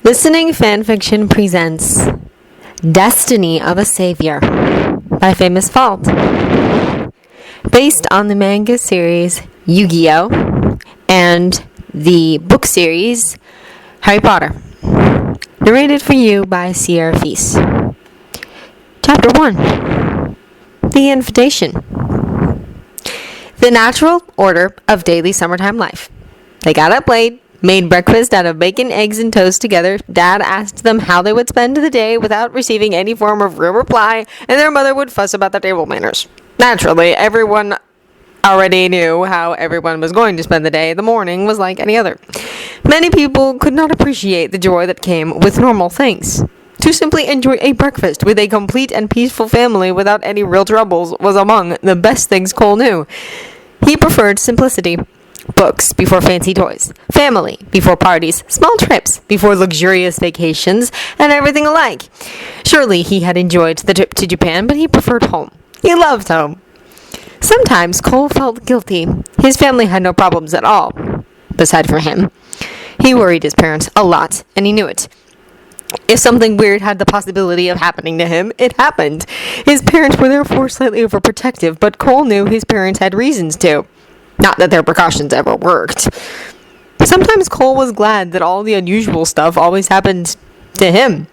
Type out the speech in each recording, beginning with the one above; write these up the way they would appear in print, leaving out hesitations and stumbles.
Listening Fanfiction presents Destiny of a Savior by Famous Fault, based on the manga series Yu-Gi-Oh! And the book series Harry Potter. Narrated for you by Sierra Feast. Chapter 1. The Invitation. The natural order of daily summertime life. They got up late, made breakfast out of bacon, eggs, and toast together. Dad asked them how they would spend the day without receiving any form of real reply, and their mother would fuss about their table manners. Naturally, everyone already knew how everyone was going to spend the day. The morning was like any other. Many people could not appreciate the joy that came with normal things. To simply enjoy a breakfast with a complete and peaceful family without any real troubles was among the best things Cole knew. He preferred simplicity. Books before fancy toys, family before parties, small trips before luxurious vacations, and everything alike. Surely he had enjoyed the trip to Japan, but he preferred home. He loved home. Sometimes Cole felt guilty. His family had no problems at all, beside for him. He worried his parents a lot, and he knew it. If something weird had the possibility of happening to him, it happened. His parents were therefore slightly overprotective, but Cole knew his parents had reasons to. Not that their precautions ever worked. Sometimes Cole was glad that all the unusual stuff always happened to him.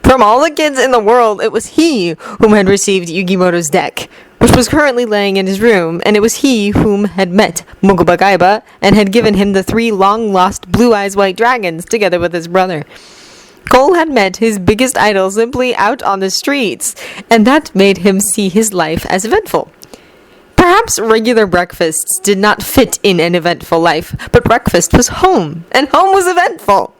From all the kids in the world, it was he whom had received Yugimoto's deck, which was currently laying in his room, and it was he whom had met Mogubagaiba and had given him the 3 long-lost blue-eyes white dragons together with his brother. Cole had met his biggest idol simply out on the streets, and that made him see his life as eventful. Perhaps regular breakfasts did not fit in an eventful life, but breakfast was home, and home was eventful.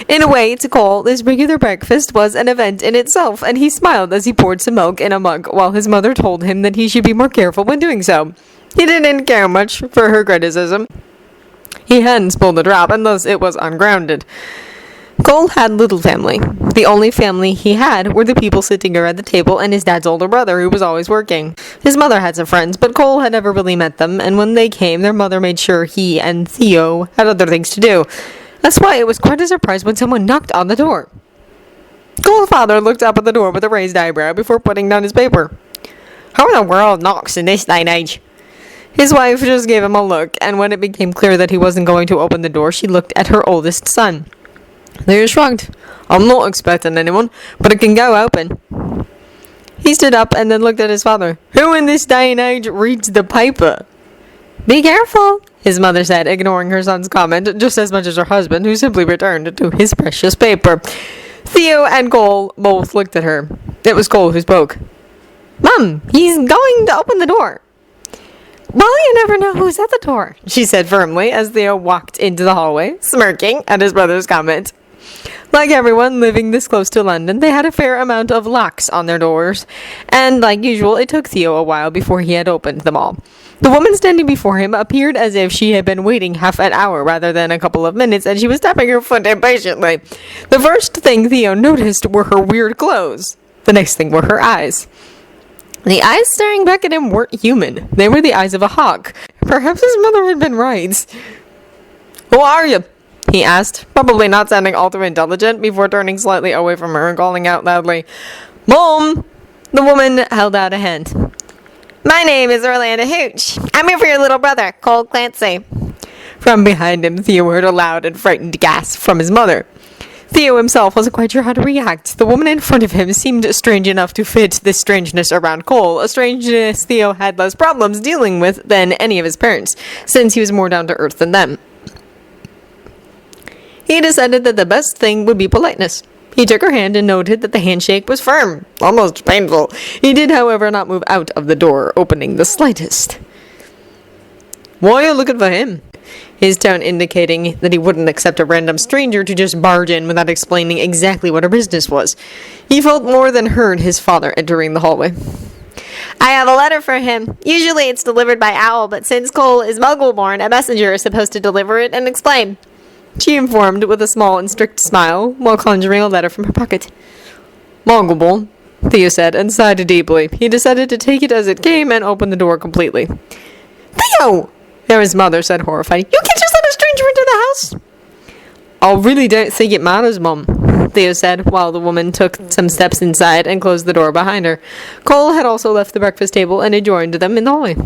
In a way, to Cole, this regular breakfast was an event in itself, and he smiled as he poured some milk in a mug, while his mother told him that he should be more careful when doing so. He didn't care much for her criticism. He hadn't spilled a drop, and thus it was ungrounded. Cole had little family. The only family he had were the people sitting around the table and his dad's older brother, who was always working. His mother had some friends, but Cole had never really met them, and when they came, their mother made sure he and Theo had other things to do. That's why it was quite a surprise when someone knocked on the door. Cole's father looked up at the door with a raised eyebrow before putting down his paper. Who in the world knocks in this day and age? His wife just gave him a look, and when it became clear that he wasn't going to open the door, she looked at her oldest son. Theo shrugged. I'm not expecting anyone, but it can go open. He stood up and then looked at his father. Who in this day and age reads the paper? Be careful, his mother said, ignoring her son's comment just as much as her husband, who simply returned to his precious paper. Theo and Cole both looked at her. It was Cole who spoke. Mom, he's going to open the door. Well, you never know who's at the door, she said firmly as Theo walked into the hallway, smirking at his brother's comment. Like everyone living this close to London, they had a fair amount of locks on their doors, and like usual, it took Theo a while before he had opened them all. The woman standing before him appeared as if she had been waiting half an hour rather than a couple of minutes, and she was tapping her foot impatiently. The first thing Theo noticed were her weird clothes. The next thing were her eyes. The eyes staring back at him weren't human. They were the eyes of a hawk. Perhaps his mother had been right. Who are you? He asked, probably not sounding all too intelligent, before turning slightly away from her and calling out loudly, Mom! The woman held out a hand. My name is Orlando Hooch. I'm here for your little brother, Cole Clancy. From behind him, Theo heard a loud and frightened gasp from his mother. Theo himself wasn't quite sure how to react. The woman in front of him seemed strange enough to fit this strangeness around Cole, a strangeness Theo had less problems dealing with than any of his parents, since he was more down to earth than them. He decided that the best thing would be politeness. He took her hand and noted that the handshake was firm, almost painful. He did, however, not move out of the door, opening the slightest. Why are you looking for him? His tone indicating that he wouldn't accept a random stranger to just barge in without explaining exactly what her business was. He felt more than heard his father entering the hallway. I have a letter for him. Usually it's delivered by owl, but since Cole is Muggle-born, a messenger is supposed to deliver it and explain. She informed with a small and strict smile, while conjuring a letter from her pocket. Muggle-born, Theo said, and sighed deeply. He decided to take it as it came and open the door completely. Theo! His mother said, horrified. You can't just let a stranger into the house? I really don't think it matters, Mum. Theo said, while the woman took some steps inside and closed the door behind her. Cole had also left the breakfast table and had joined them in the hallway.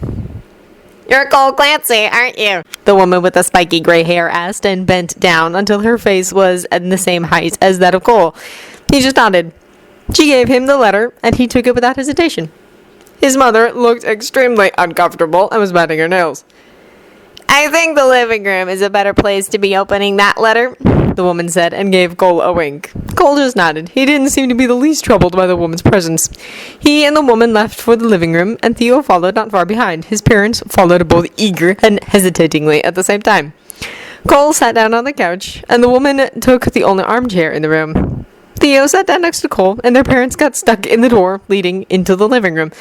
"You're Cole Clancy, aren't you?" the woman with the spiky gray hair asked, and bent down until her face was at the same height as that of Cole. He just nodded. She gave him the letter, and he took it without hesitation. His mother looked extremely uncomfortable and was biting her nails. "I think the living room is a better place to be opening that letter," the woman said, and gave Cole a wink. Cole just nodded. He didn't seem to be the least troubled by the woman's presence. He and the woman left for the living room, and Theo followed not far behind. His parents followed both eager and hesitatingly at the same time. Cole sat down on the couch, and the woman took the only armchair in the room. Theo sat down next to Cole, and their parents got stuck in the door leading into the living room.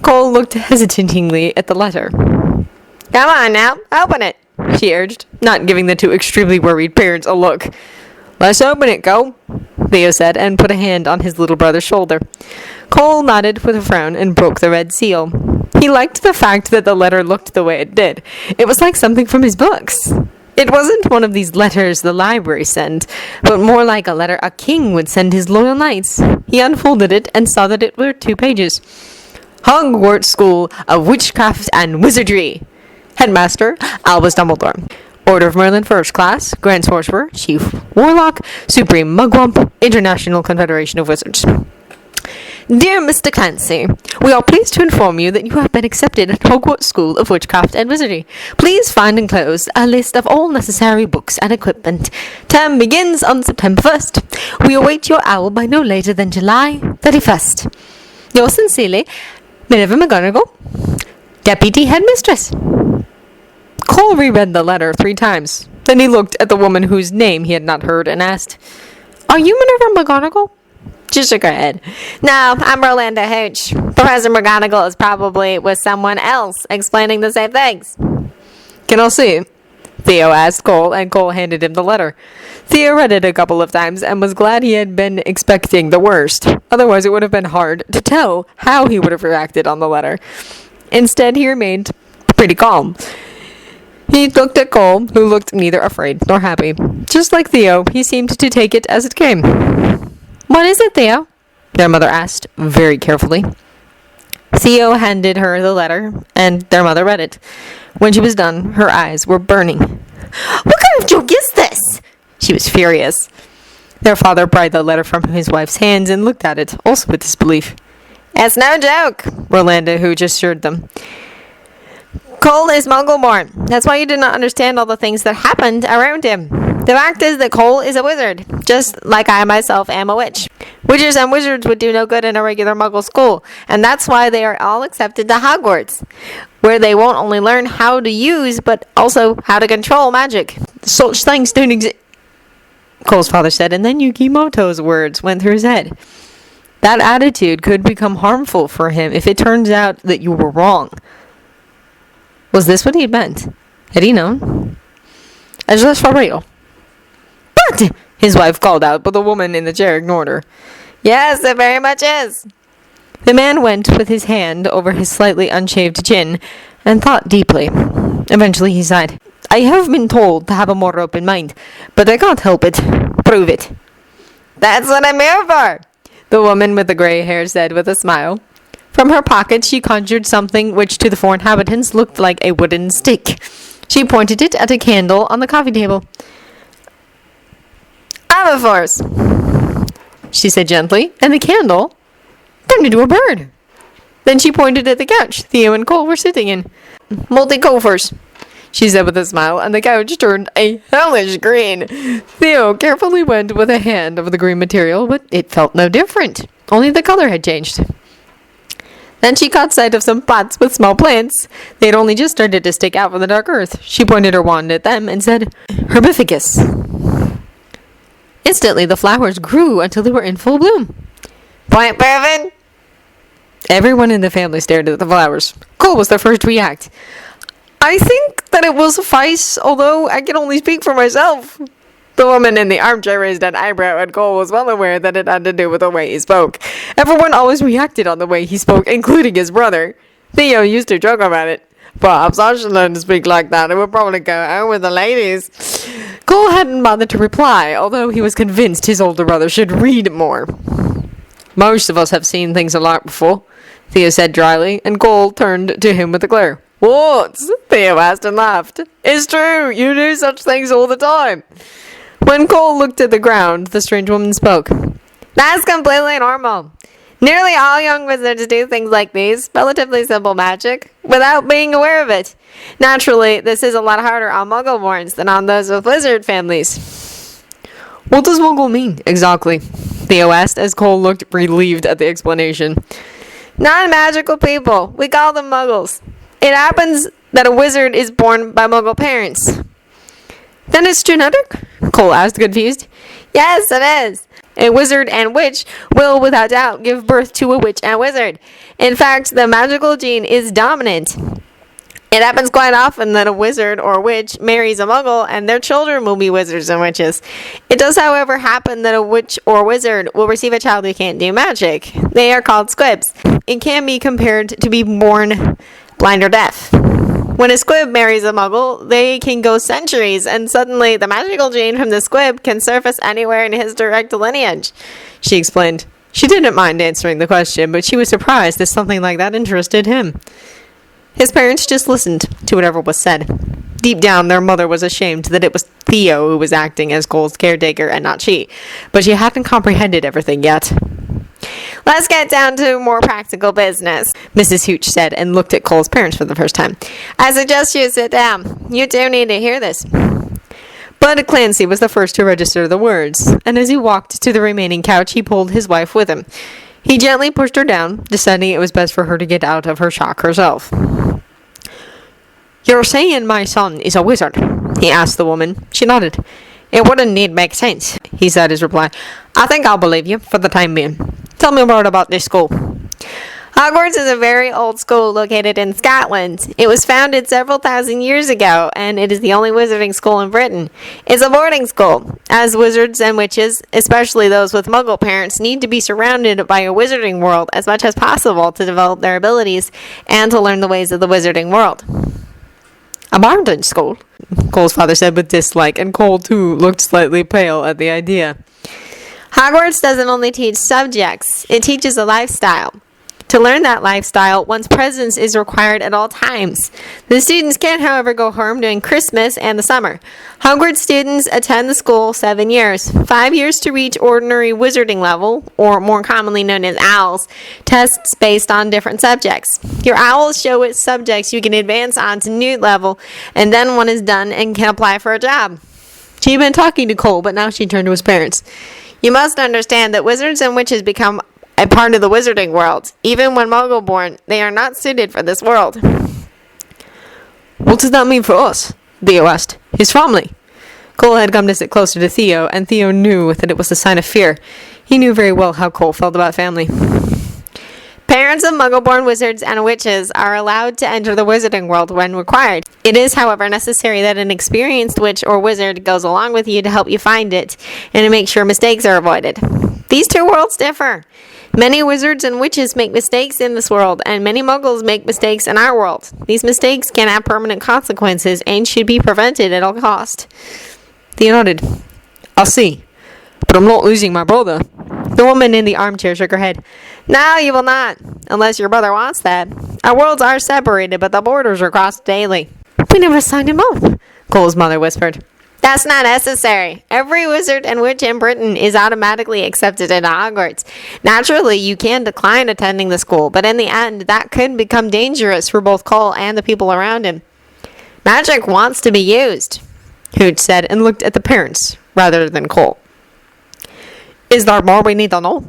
Cole looked hesitatingly at the letter. "Come on now, open it," she urged, not giving the two extremely worried parents a look. "Let's open it, Cole," Theo said, and put a hand on his little brother's shoulder. Cole nodded with a frown and broke the red seal. He liked the fact that the letter looked the way it did. It was like something from his books. It wasn't one of these letters the library sent, but more like a letter a king would send his loyal knights. He unfolded it and saw that it were 2 pages. "Hogwarts School of Witchcraft and Wizardry. Headmaster, Albus Dumbledore. Order of Merlin First Class, Grand Sorcerer, Chief Warlock, Supreme Mugwump, International Confederation of Wizards. Dear Mr. Clancy, we are pleased to inform you that you have been accepted at Hogwarts School of Witchcraft and Wizardry. Please find enclosed a list of all necessary books and equipment. Term begins on September 1st. We await your owl by no later than July 31st. Yours sincerely, Minerva McGonagall, Deputy Headmistress." Cole reread the letter 3 times. Then he looked at the woman whose name he had not heard and asked, "Are you Minerva McGonagall?" She shook her head. "No, I'm Rolanda Hooch. Professor McGonagall is probably with someone else explaining the same things." "Can I see it?" Theo asked Cole, and Cole handed him the letter. Theo read it a couple of times and was glad he had been expecting the worst. Otherwise, it would have been hard to tell how he would have reacted on the letter. Instead, he remained pretty calm. He looked at Cole, who looked neither afraid nor happy. Just like Theo, he seemed to take it as it came. "What is it, Theo?" their mother asked, very carefully. Theo handed her the letter, and their mother read it. When she was done, her eyes were burning. "What kind of joke is this?" She was furious. Their father pried the letter from his wife's hands and looked at it, also with disbelief. "It's no joke," Rolanda Hooch assured them. "Cole is Muggle-born. That's why you did not understand all the things that happened around him. The fact is that Cole is a wizard, just like I myself am a witch. Witches and wizards would do no good in a regular Muggle school, and that's why they are all accepted to Hogwarts, where they won't only learn how to use, but also how to control magic. Such things don't exist," Cole's father said, and then Yukimoto's words went through his head. That attitude could become harmful for him if it turns out that you were wrong. Was this what he had meant? Had he known? "Is this for real?" "But," his wife called out, but the woman in the chair ignored her. "Yes, it very much is." The man went with his hand over his slightly unshaved chin and thought deeply. Eventually he sighed. "I have been told to have a more open mind, but I can't help it. Prove it." "That's what I'm here for," the woman with the gray hair said with a smile. From her pocket she conjured something which to the 4 inhabitants looked like a wooden stick. She pointed it at a candle on the coffee table. "I'm a force," she said gently, and the candle turned into a bird. Then she pointed at the couch Theo and Cole were sitting in. "Multi-Coffers," she said with a smile, and the couch turned a hellish green. Theo carefully went with a hand over the green material, but it felt no different. Only the color had changed. Then she caught sight of some pots with small plants. They had only just started to stick out from the dark earth. She pointed her wand at them and said, "Herbificus." Instantly, the flowers grew until they were in full bloom. "Point proven?" Everyone in the family stared at the flowers. Cole was the first to react. "I think that it will suffice, although I can only speak for myself." The woman in the armchair raised an eyebrow, and Cole was well aware that it had to do with the way he spoke. Everyone always reacted on the way he spoke, including his brother. Theo used to joke about it. "Perhaps I should learn to speak like that. It would probably go out with the ladies." Cole hadn't bothered to reply, although he was convinced his older brother should read more. Most of us have seen things a lot before, Theo said dryly, and Cole turned to him with a glare. What? Theo asked and laughed. It's true, you do such things all the time. When Cole looked at the ground, the strange woman spoke. That's completely normal. Nearly all young wizards do things like these, relatively simple magic, without being aware of it. Naturally, this is a lot harder on Muggle-borns than on those with wizard families. What does Muggle mean, exactly? Theo asked as Cole looked relieved at the explanation. Non-magical people. We call them Muggles. It happens that a wizard is born by Muggle parents. Then it's genetic? Cole asked, confused. Yes, it is. A wizard and witch will, without doubt, give birth to a witch and wizard. In fact, the magical gene is dominant. It happens quite often that a wizard or witch marries a muggle and their children will be wizards and witches. It does, however, happen that a witch or wizard will receive a child who can't do magic. They are called squibs. It can be compared to being born blind or deaf. When a squib marries a muggle, they can go centuries, and suddenly the magical gene from the squib can surface anywhere in his direct lineage, she explained. She didn't mind answering the question, but she was surprised that something like that interested him. His parents just listened to whatever was said. Deep down, their mother was ashamed that it was Theo who was acting as Cole's caretaker and not she, but she hadn't comprehended everything yet. Let's get down to more practical business, Mrs. Hooch said, and looked at Cole's parents for the first time. I suggest you sit down. You do need to hear this. Bud Clancy was the first to register the words, and as he walked to the remaining couch, he pulled his wife with him. He gently pushed her down, deciding it was best for her to get out of her shock herself. You're saying my son is a wizard? He asked the woman. She nodded. It wouldn't need make sense, he said his reply. I think I'll believe you for the time being. Tell me more about this school. Hogwarts is a very old school located in Scotland. It was founded several thousand years ago, and it is the only wizarding school in Britain. It's a boarding school, as wizards and witches, especially those with Muggle parents, need to be surrounded by a wizarding world as much as possible to develop their abilities and to learn the ways of the wizarding world. A boarding school? Cole's father said with dislike, and Cole, too, looked slightly pale at the idea. Hogwarts doesn't only teach subjects, it teaches a lifestyle. To learn that lifestyle, one's presence is required at all times. The students can, however, go home during Christmas and the summer. Hogwarts students attend the school 7 years, 5 years to reach ordinary wizarding level, or more commonly known as OWLs, tests based on different subjects. Your OWLs show which subjects you can advance on to new level, and then one is done and can apply for a job. She'd been talking to Cole, but now she turned to his parents. You must understand that wizards and witches become a part of the wizarding world. Even when Muggle-born, they are not suited for this world. What does that mean for us? Theo asked. His family. Cole had come to sit closer to Theo, and Theo knew that it was a sign of fear. He knew very well how Cole felt about family. Parents of Muggle-born wizards and witches are allowed to enter the wizarding world when required. It is, however, necessary that an experienced witch or wizard goes along with you to help you find it and to make sure mistakes are avoided. These two worlds differ. Many wizards and witches make mistakes in this world, and many Muggles make mistakes in our world. These mistakes can have permanent consequences and should be prevented at all cost. Theo nodded. I'll see. But I'm not losing my brother. The woman in the armchair shook her head. No, you will not, unless your brother wants that. Our worlds are separated, but the borders are crossed daily. We never signed him up, Cole's mother whispered. That's not necessary. Every wizard and witch in Britain is automatically accepted into Hogwarts. Naturally, you can decline attending the school, but in the end, that could become dangerous for both Cole and the people around him. Magic wants to be used, Hooch said, and looked at the parents rather than Cole. Is there more we need to know?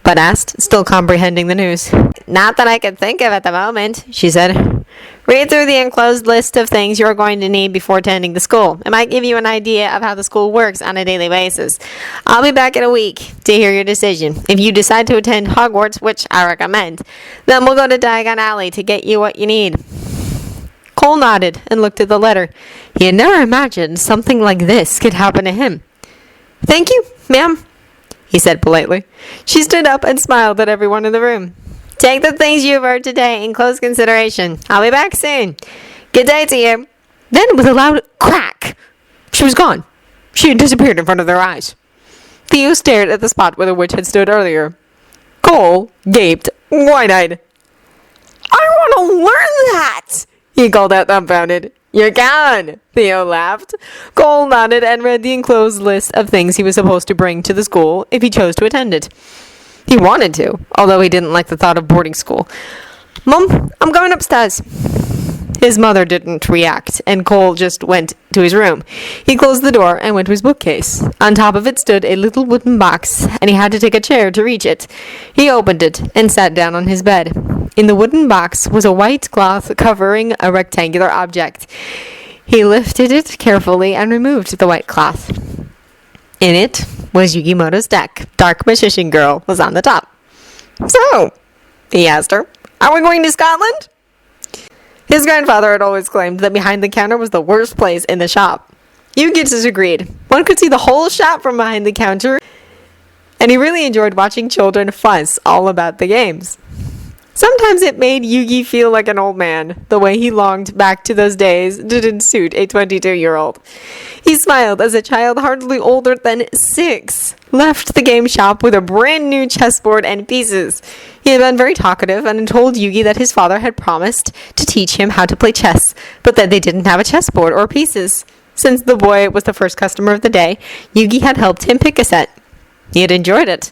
Bud asked, still comprehending the news. Not that I can think of at the moment, she said. Read through the enclosed list of things you're going to need before attending the school. It might give you an idea of how the school works on a daily basis. I'll be back in a week to hear your decision. If you decide to attend Hogwarts, which I recommend, then we'll go to Diagon Alley to get you what you need. Cole nodded and looked at the letter. He had never imagined something like this could happen to him. Thank you, ma'am, he said politely. She stood up and smiled at everyone in the room. Take the things you've heard today in close consideration. I'll be back soon. Good day to you. Then, with a loud crack, she was gone. She had disappeared in front of their eyes. Theo stared at the spot where the witch had stood earlier. Cole gaped, wide-eyed. I want to learn that, he called out dumbfounded. You can, Theo laughed. Cole nodded and read the enclosed list of things he was supposed to bring to the school if he chose to attend it. He wanted to, although he didn't like the thought of boarding school. Mom, I'm going upstairs. His mother didn't react, and Cole just went to his room. He closed the door and went to his bookcase. On top of it stood a little wooden box, and he had to take a chair to reach it. He opened it and sat down on his bed. In the wooden box was a white cloth covering a rectangular object. He lifted it carefully and removed the white cloth. In it was Yugimoto's deck. Dark Magician Girl was on the top. So, he asked her, are we going to Scotland? His grandfather had always claimed that behind the counter was the worst place in the shop. Yugi disagreed. One could see the whole shop from behind the counter, and he really enjoyed watching children fuss all about the games. Sometimes it made Yugi feel like an old man. The way he longed back to those days didn't suit a 22-year-old. He smiled as a child hardly older than 6 left the game shop with a brand new chessboard and pieces. He had been very talkative and had told Yugi that his father had promised to teach him how to play chess, but that they didn't have a chessboard or pieces. Since the boy was the first customer of the day, Yugi had helped him pick a set. He had enjoyed it.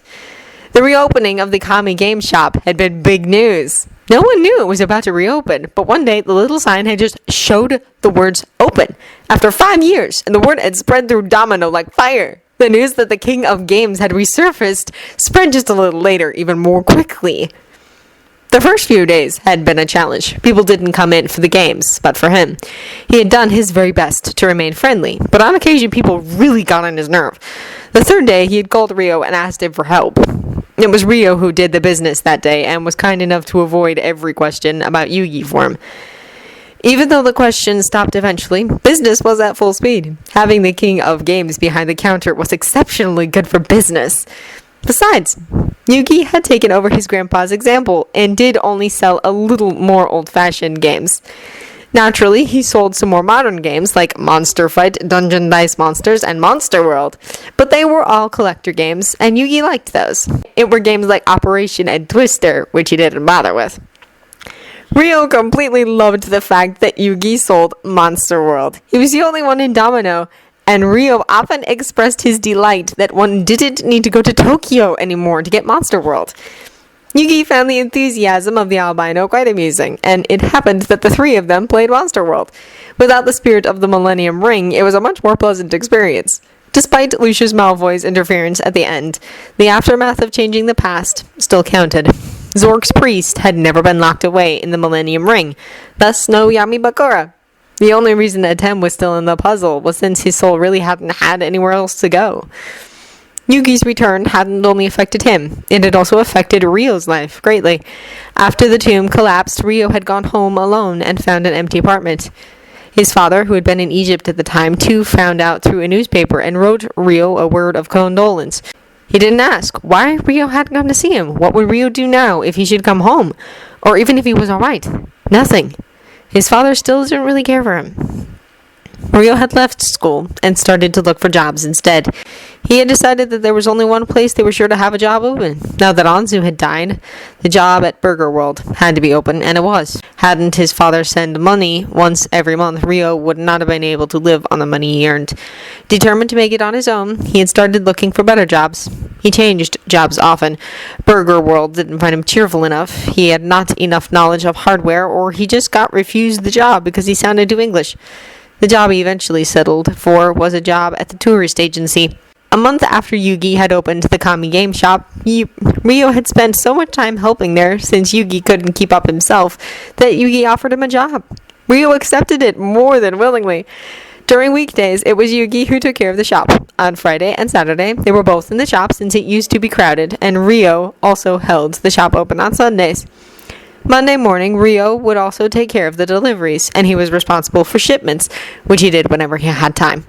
The reopening of the Kami game shop had been big news. No one knew it was about to reopen, but one day the little sign had just showed the words open after 5 years, and the word had spread through Domino like fire. The news that the king of games had resurfaced spread just a little later, even more quickly. The first few days had been a challenge. People didn't come in for the games, but for him. He had done his very best to remain friendly, but on occasion people really got on his nerve. The third day, he had called Rio and asked him for help. It was Rio who did the business that day and was kind enough to avoid every question about Yugi for him. Even though the questions stopped eventually, business was at full speed. Having the king of games behind the counter was exceptionally good for business. Besides, Yugi had taken over his grandpa's example and did only sell a little more old-fashioned games. Naturally, he sold some more modern games like Monster Fight, Dungeon Dice Monsters, and Monster World, but they were all collector games, and Yugi liked those. It were games like Operation and Twister, which he didn't bother with. Rio completely loved the fact that Yugi sold Monster World. He was the only one in Domino, and Rio often expressed his delight that one didn't need to go to Tokyo anymore to get Monster World. Yugi found the enthusiasm of the albino quite amusing, and it happened that the three of them played Monster World. Without the spirit of the Millennium Ring, it was a much more pleasant experience. Despite Lucius Malfoy's interference at the end, the aftermath of changing the past still counted. Zork's priest had never been locked away in the Millennium Ring, thus no Yami Bakura. The only reason that Tem was still in the puzzle was since his soul really hadn't had anywhere else to go. Yugi's return hadn't only affected him, it had also affected Rio's life greatly. After the tomb collapsed, Rio had gone home alone and found an empty apartment. His father, who had been in Egypt at the time, too found out through a newspaper and wrote Rio a word of condolence. He didn't ask why Rio hadn't come to see him. What would Rio do now if he should come home? Or even if he was alright? Nothing. His father still didn't really care for him. Rio had left school and started to look for jobs instead. He had decided that there was only one place they were sure to have a job open. Now that Anzu had died, the job at Burger World had to be open, and it was. Hadn't his father send money once every month, Rio would not have been able to live on the money he earned. Determined to make it on his own, he had started looking for better jobs. He changed jobs often. Burger World didn't find him cheerful enough. He had not enough knowledge of hardware, or he just got refused the job because he sounded too English. The job he eventually settled for was a job at the tourist agency. A month after Yugi had opened the Kami game shop, Rio had spent so much time helping there since Yugi couldn't keep up himself that Yugi offered him a job. Rio accepted it more than willingly. During weekdays, it was Yugi who took care of the shop. On Friday and Saturday, they were both in the shop since it used to be crowded, and Rio also held the shop open on Sundays. Monday morning, Rio would also take care of the deliveries, and he was responsible for shipments, which he did whenever he had time.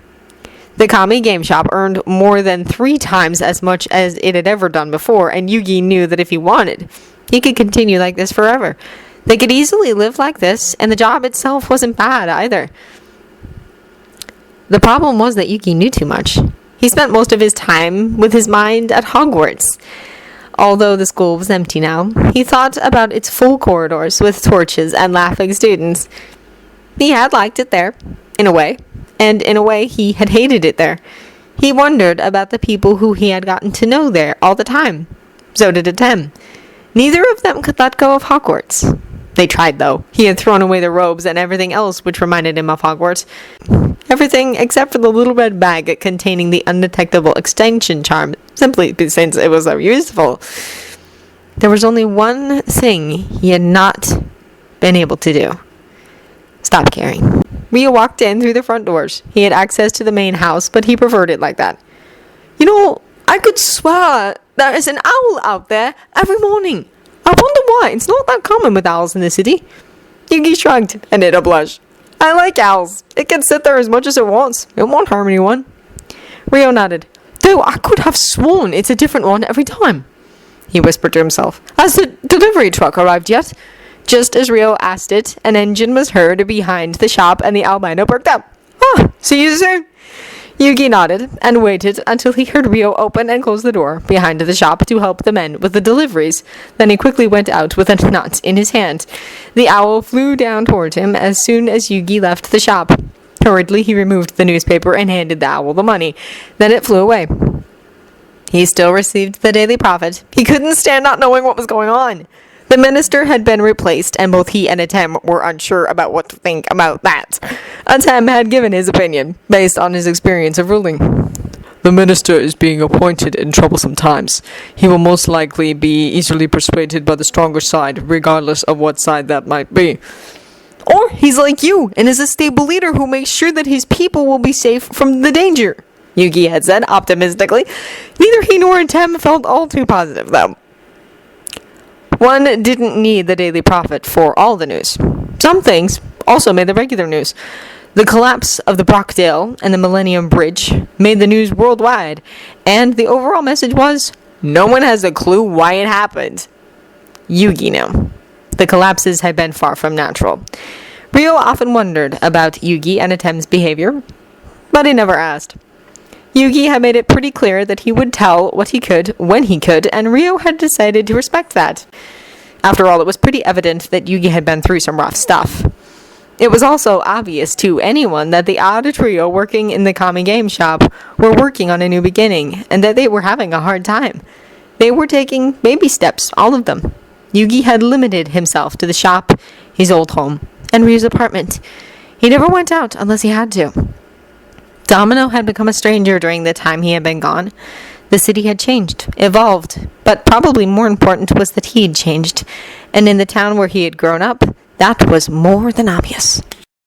The Kami game shop earned more than 3 times as much as it had ever done before, and Yugi knew that if he wanted, he could continue like this forever. They could easily live like this, and the job itself wasn't bad either. The problem was that Yugi knew too much. He spent most of his time with his mind at Hogwarts. Although the school was empty now, he thought about its full corridors with torches and laughing students. He had liked it there, in a way, and in a way he had hated it there. He wondered about the people who he had gotten to know there all the time. So did Atem. Neither of them could let go of Hogwarts. They tried, though. He had thrown away the robes and everything else which reminded him of Hogwarts. Everything except for the little red bag containing the undetectable extension charm, simply since it was so useful. There was only one thing he had not been able to do. Stop caring. Rio walked in through the front doors. He had access to the main house, but he preferred it like that. You know, I could swear there is an owl out there every morning. I wonder why. It's not that common with owls in the city. Yugi shrugged and hid a blush. I like owls. It can sit there as much as it wants. It won't harm anyone. Rio nodded. Though I could have sworn it's a different one every time, he whispered to himself. Has the delivery truck arrived yet? Just as Rio asked it, an engine was heard behind the shop and the albino perked up. Ah, see you soon. Yugi nodded and waited until he heard Rio open and close the door behind the shop to help the men with the deliveries. Then he quickly went out with a nut in his hand. The owl flew down toward him as soon as Yugi left the shop. Hurriedly, he removed the newspaper and handed the owl the money. Then it flew away. He still received the daily profit. He couldn't stand not knowing what was going on. The minister had been replaced, and both he and Atem were unsure about what to think about that. Atem had given his opinion, based on his experience of ruling. The minister is being appointed in troublesome times. He will most likely be easily persuaded by the stronger side, regardless of what side that might be. Or he's like you, and is a stable leader who makes sure that his people will be safe from the danger, Yugi had said optimistically. Neither he nor Atem felt all too positive, though. One didn't need the daily profit for all the news. Some things also made the regular news. The collapse of the Brockdale and the Millennium Bridge made the news worldwide, and the overall message was, no one has a clue why it happened. Yugi knew. The collapses had been far from natural. Rio often wondered about Yugi and Atem's behavior, but he never asked. Yugi had made it pretty clear that he would tell what he could when he could, and Rio had decided to respect that. After all, it was pretty evident that Yugi had been through some rough stuff. It was also obvious to anyone that the odd trio working in the Kami game shop were working on a new beginning, and that they were having a hard time. They were taking baby steps, all of them. Yugi had limited himself to the shop, his old home, and Rio's apartment. He never went out unless he had to. Domino had become a stranger during the time he had been gone. The city had changed, evolved, but probably more important was that he had changed. And in the town where he had grown up, that was more than obvious.